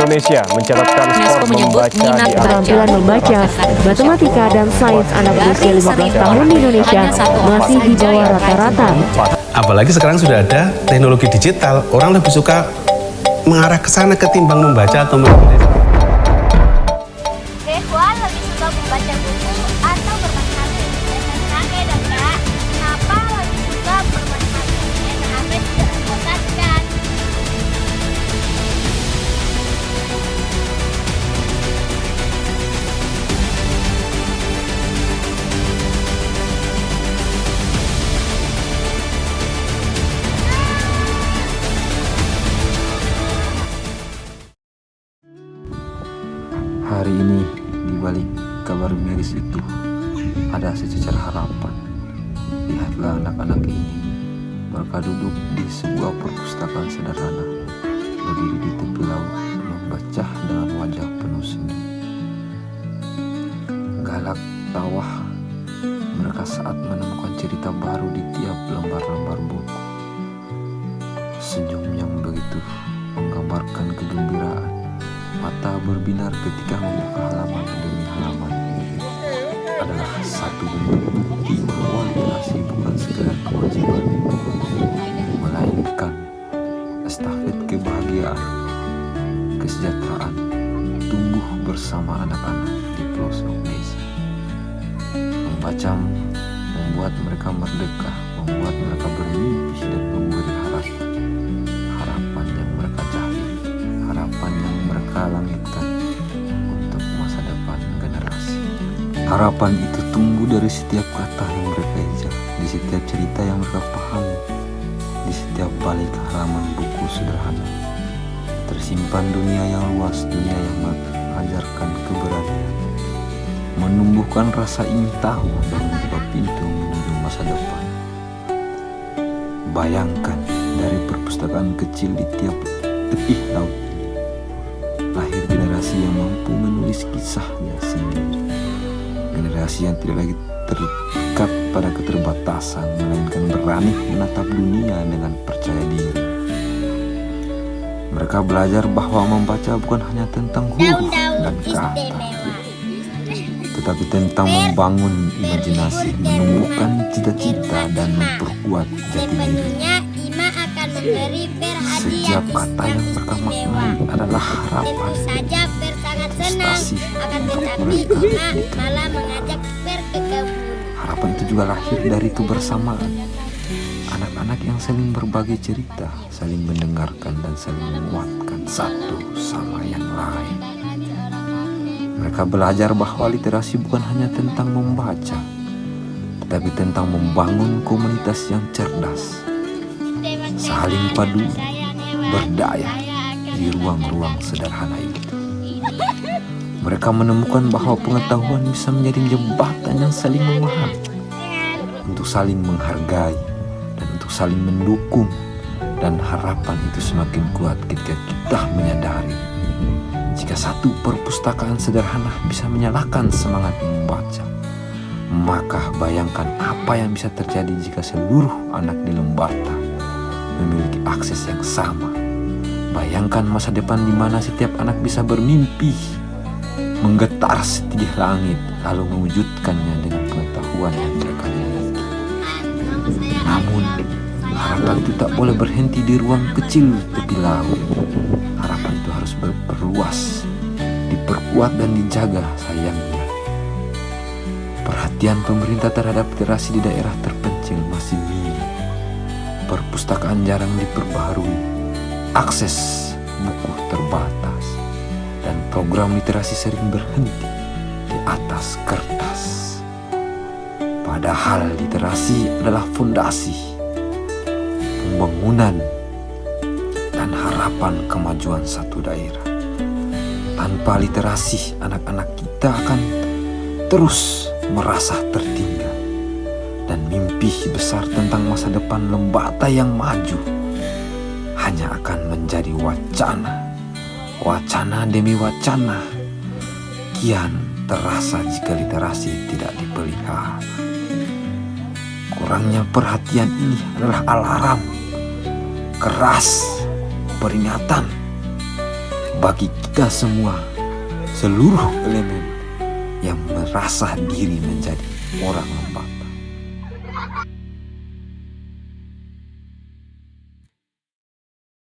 Indonesia mencatatkan skor membaca di Keterampilan membaca, matematika, dan sains anak berusia 15 tahun di Indonesia masih di bawah rata-rata. Apalagi sekarang sudah ada teknologi digital, orang lebih suka mengarah ke sana ketimbang membaca atau menulis. Dehwa lebih suka membaca buku atau bermain HP? Kakek dan kak, kenapa lebih suka bermain HP? Karena HP tidak membosankan. Hari ini, di balik kabar miris itu, ada secercah harapan. Lihatlah anak-anak ini. Mereka duduk di sebuah perpustakaan sederhana, berdiri di tepi laut, membaca dengan wajah penuh senyum. Galak tawa mereka saat menemukan cerita baru di tiap lembar-lembar buku. Senyum yang begitu menggambarkan kegembiraan. Mata berbinar ketika membuka halaman demi halaman adalah satu bentuk bukti bahwa literasi bukan sekedar kewajiban, melainkan estafet kebahagiaan, kesejahteraan tumbuh bersama anak-anak di pelosok desa. Membaca membuat mereka merdeka, membuat mereka bermimpi dan memberi harapan. Harapan yang mereka cari, harapan yang mereka langitkan untuk masa depan generasi. Harapan itu tumbuh dari setiap kata yang mereka ejak, di setiap cerita yang mereka pahami, di setiap balik halaman buku sederhana. Tersimpan dunia yang luas, dunia yang mengajarkan keberanian, menumbuhkan rasa ingin tahu dan membuka pintu menuju masa depan. Bayangkan dari perpustakaan kecil di tiap tepi laut, lahir generasi yang mampu menulis kisahnya sendiri. Generasi yang tidak lagi terikat pada keterbatasan, melainkan berani menatap dunia dengan percaya diri. Mereka belajar bahwa membaca bukan hanya tentang huruf dan kata, tetapi tentang membangun imajinasi, menumbuhkan cita-cita, dan memperkuat jati diri. Sebenarnya Ima akan memberi berhadiah. Setiap kata yang mereka maknai adalah harapan. Tentu saja Ber sangat senang. Frustasi Akan untuk tetapi mereka. Ima malah mengajak Ber ke kebun. Harapan itu juga lahir dari kebersamaan. Anak-anak yang saling berbagi cerita, saling mendengarkan dan saling menguatkan satu sama yang lain. Mereka belajar bahwa literasi bukan hanya tentang membaca, tetapi tentang membangun komunitas yang cerdas, saling padu, berdaya di ruang-ruang sederhana itu. Mereka menemukan bahwa pengetahuan bisa menjadi jembatan yang saling memahami, untuk saling menghargai dan untuk saling mendukung. Dan harapan itu semakin kuat ketika kita menyadari jika satu perpustakaan sederhana bisa menyalakan semangat membaca, maka bayangkan apa yang bisa terjadi jika seluruh anak di Lembarta memiliki akses yang sama. Bayangkan masa depan di mana setiap anak bisa bermimpi, menggetar setinggi langit, lalu mewujudkannya dengan pengetahuan yang mereka miliki. Namun, harapan itu tak boleh berhenti di ruang kecil tepi laut. Harapan itu harus berperluas, diperkuat dan dijaga sayangnya. Perhatian pemerintah terhadap literasi di daerah terpencil masih minim. Perpustakaan jarang diperbaharui, akses buku terbatas, dan program literasi sering berhenti di atas kertas. Padahal literasi adalah fondasi pembangunan dan harapan kemajuan satu daerah. Tanpa literasi, anak-anak kita akan terus merasa tertinggal, dan mimpi besar tentang masa depan Lembata yang maju hanya akan menjadi wacana. Wacana demi wacana kian terasa jika literasi tidak dipelihara. Kurangnya perhatian ini adalah alarm keras, peringatan bagi kita semua, seluruh elemen yang merasa diri menjadi orang lembata.